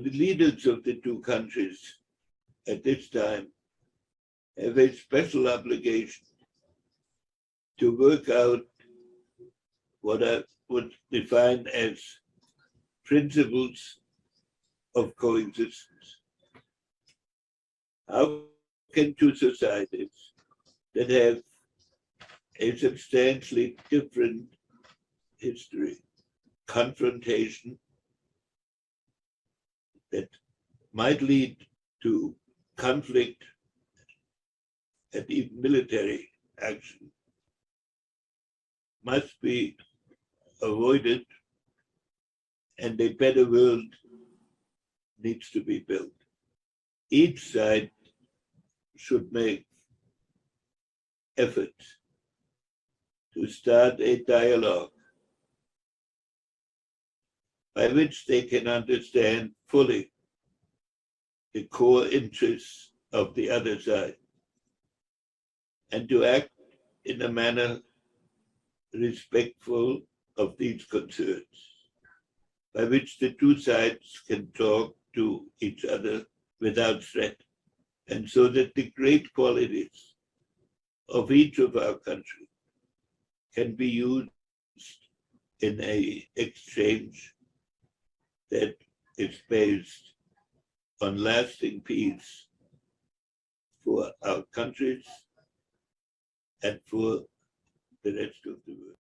The leaders of the two countries at this time have a special obligation to work out what I would define as principles of coexistence. How can two societies that have a substantially different history, confrontation that might lead to conflict and even military action, must be avoided, and a better world needs to be built. Each side should make efforts to start a dialogue by which they can understand fully the core interests of the other side and to act in a manner respectful of these concerns, by which the two sides can talk to each other without threat, and so that the great qualities of each of our countries can be used in an exchange that is based on lasting peace for our countries and for the rest of the world.